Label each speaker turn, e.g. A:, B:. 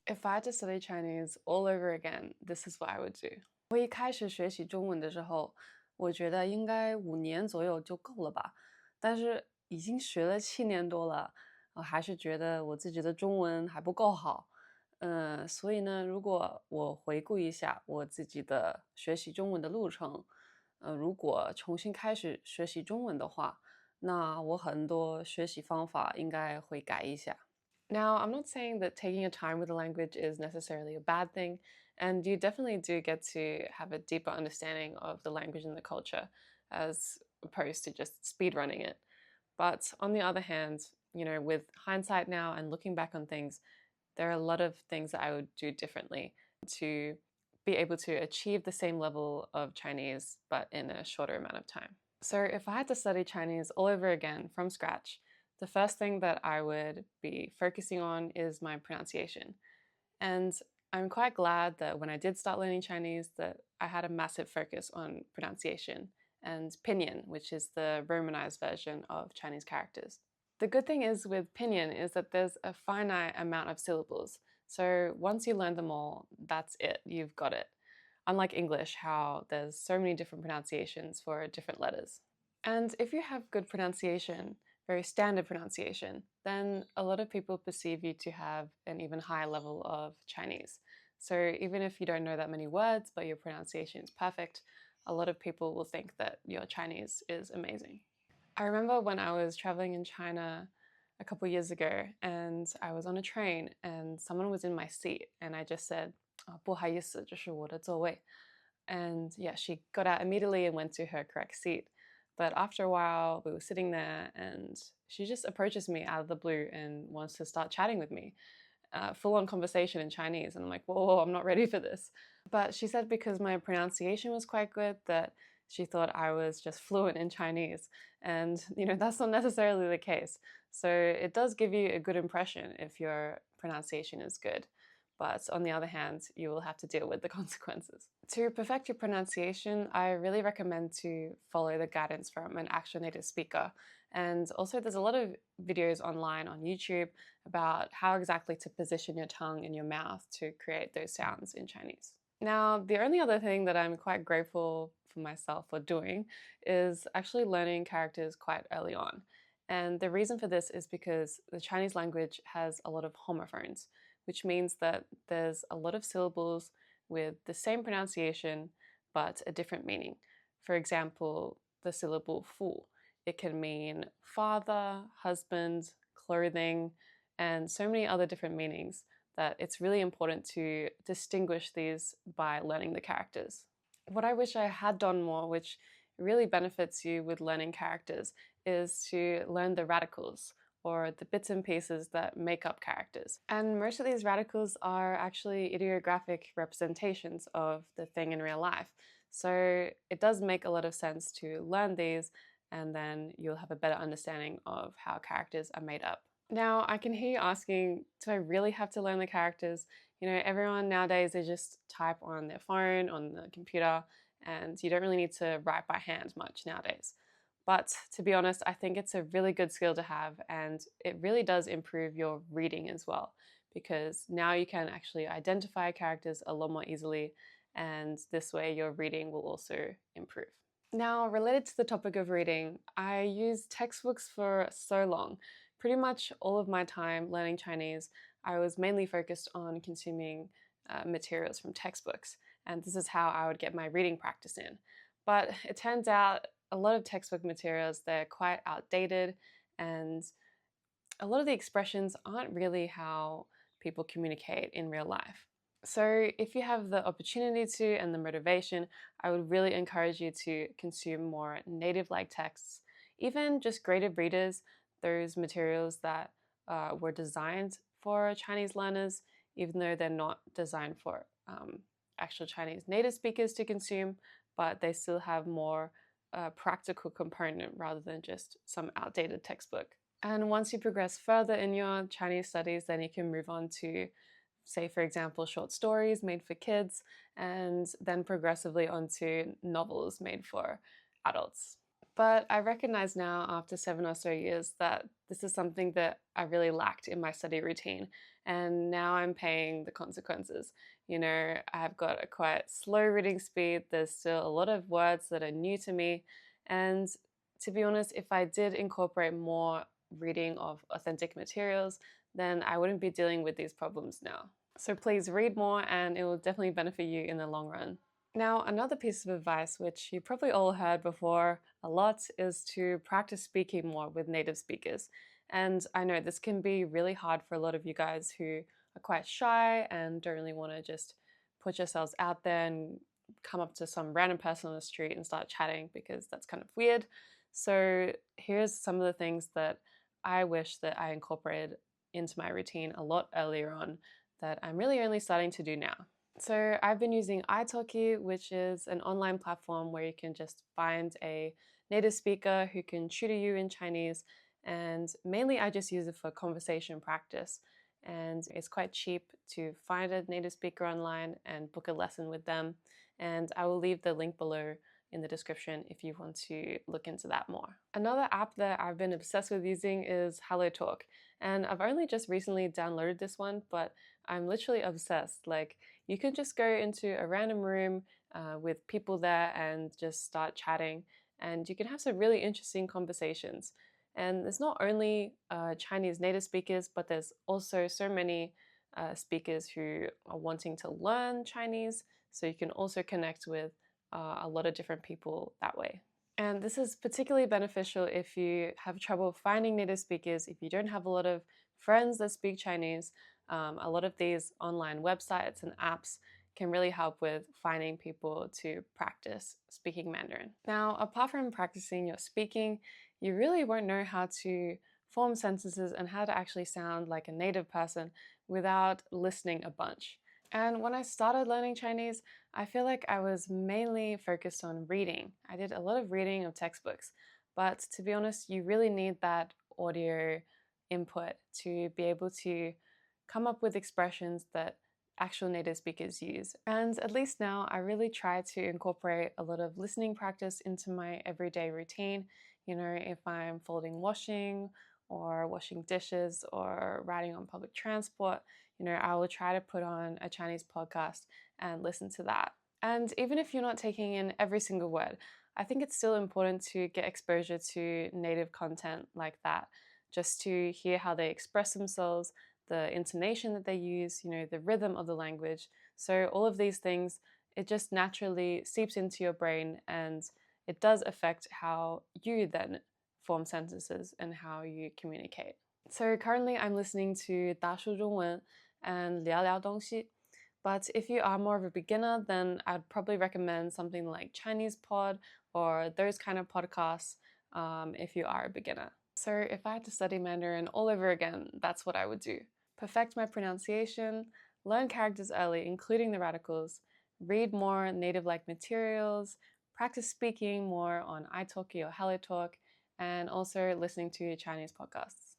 A: If I had to study Chinese all over again, this is what I would do. 我一开始学习中文的时候，我觉得应该5年左右就够了吧。但是已经学了7年多了，我还是觉得我自己的中文还不够好。所以呢，如果我回顾一下我自己的学习中文的路程，如果重新开始学习中文的话，那我很多学习方法应该会改一下。Now, I'm not saying that taking your time with a language is necessarily a bad thing, and you definitely do get to have a deeper understanding of the language and the culture as opposed to just speedrunning it. But on the other hand, with hindsight now and looking back on things, there are a lot of things that I would do differently to be able to achieve the same level of Chinese, but in a shorter amount of time. So, if I had to study Chinese all over again from scratch, the first thing that I would be focusing on is my pronunciation. And I'm quite glad that when I did start learning Chinese that I had a massive focus on pronunciation and pinyin, which is the romanized version of Chinese characters. The good thing is with pinyin is that there's a finite amount of syllables. So once you learn them all, that's it, you've got it. Unlike English, how there's so many different pronunciations for different letters. And if you have good pronunciation, very standard pronunciation, then a lot of people perceive you to have an even higher level of Chinese. So even if you don't know that many words, but your pronunciation is perfect, a lot of people will think that your Chinese is amazing. I remember when I was traveling in China a couple years ago and I was on a train and someone was in my seat and I just said, 不好意思，这是我的座位. And yeah, she got out immediately and went to her correct seat. But after a while, we were sitting there and she just approaches me out of the blue and wants to start chatting with me. Full on conversation in Chinese. And I'm like, whoa, I'm not ready for this. But she said because my pronunciation was quite good that she thought I was just fluent in Chinese. And, that's not necessarily the case. So it does give you a good impression if your pronunciation is good. But on the other hand, you will have to deal with the consequences. To perfect your pronunciation, I really recommend to follow the guidance from an actual native speaker. And also, there's a lot of videos online on YouTube about how exactly to position your tongue in your mouth to create those sounds in Chinese. Now, the only other thing that I'm quite grateful for myself for doing is actually learning characters quite early on. And the reason for this is because the Chinese language has a lot of homophones, which means that there's a lot of syllables with the same pronunciation but a different meaning. For example, the syllable fu. It can mean father, husband, clothing, and so many other different meanings that it's really important to distinguish these by learning the characters. What I wish I had done more, which really benefits you with learning characters, is to learn the radicals, or the bits and pieces that make up characters. And most of these radicals are actually ideographic representations of the thing in real life. So it does make a lot of sense to learn these, and then you'll have a better understanding of how characters are made up. Now, I can hear you asking, do I really have to learn the characters? Everyone nowadays, they just type on their phone, on the computer, and you don't really need to write by hand much nowadays. But to be honest, I think it's a really good skill to have, and it really does improve your reading as well, because now you can actually identify characters a lot more easily, and this way your reading will also improve. Now, related to the topic of reading, I used textbooks for so long. Pretty much all of my time learning Chinese, I was mainly focused on consuming materials from textbooks, and this is how I would get my reading practice in. But it turns out a lot of textbook materials, they're quite outdated, and a lot of the expressions aren't really how people communicate in real life. So if you have the opportunity to and the motivation, I would really encourage you to consume more native-like texts, even just graded readers, those materials that were designed for Chinese learners, even though they're not designed for actual Chinese native speakers to consume, but they still have more practical component rather than just some outdated textbook. And once you progress further in your Chinese studies, then you can move on to, say, for example, short stories made for kids, and then progressively onto novels made for adults. But I recognize now, after 7 or so years, that this is something that I really lacked in my study routine. And now I'm paying the consequences. I've got a quite slow reading speed. There's still a lot of words that are new to me. And to be honest, if I did incorporate more reading of authentic materials, then I wouldn't be dealing with these problems now. So please read more, and it will definitely benefit you in the long run. Now, another piece of advice, which you probably all heard before a lot, is to practice speaking more with native speakers. And I know this can be really hard for a lot of you guys who are quite shy and don't really want to just put yourselves out there and come up to some random person on the street and start chatting, because that's kind of weird. So here's some of the things that I wish that I incorporated into my routine a lot earlier on that I'm really only starting to do now. So I've been using italki, which is an online platform where you can just find a native speaker who can tutor you in Chinese. And mainly I just use it for conversation practice. And it's quite cheap to find a native speaker online and book a lesson with them. And I will leave the link below in the description if you want to look into that more. Another app that I've been obsessed with using is HelloTalk. And I've only just recently downloaded this one, but I'm literally obsessed. Like, you can just go into a random room with people there and just start chatting, and you can have some really interesting conversations. And there's not only Chinese native speakers, but there's also so many speakers who are wanting to learn Chinese, so you can also connect with a lot of different people that way. And this is particularly beneficial if you have trouble finding native speakers, if you don't have a lot of friends that speak Chinese. A lot of these online websites and apps can really help with finding people to practice speaking Mandarin. Now, apart from practicing your speaking, you really won't know how to form sentences and how to actually sound like a native person without listening a bunch. And when I started learning Chinese, I feel like I was mainly focused on reading. I did a lot of reading of textbooks, but to be honest, you really need that audio input to be able to come up with expressions that actual native speakers use. And at least now, I really try to incorporate a lot of listening practice into my everyday routine. If I'm folding washing or washing dishes or riding on public transport, I will try to put on a Chinese podcast and listen to that. And even if you're not taking in every single word, I think it's still important to get exposure to native content like that, just to hear how they express themselves, the intonation that they use, the rhythm of the language. So all of these things, it just naturally seeps into your brain, and it does affect how you then form sentences and how you communicate. So currently I'm listening to 大叔中文 and 聊聊东西. But if you are more of a beginner, then I'd probably recommend something like Chinese Pod or those kind of podcasts if you are a beginner. So if I had to study Mandarin all over again, that's what I would do. Perfect my pronunciation, learn characters early, including the radicals, read more native-like materials, practice speaking more on italki or HelloTalk, and also listening to Chinese podcasts.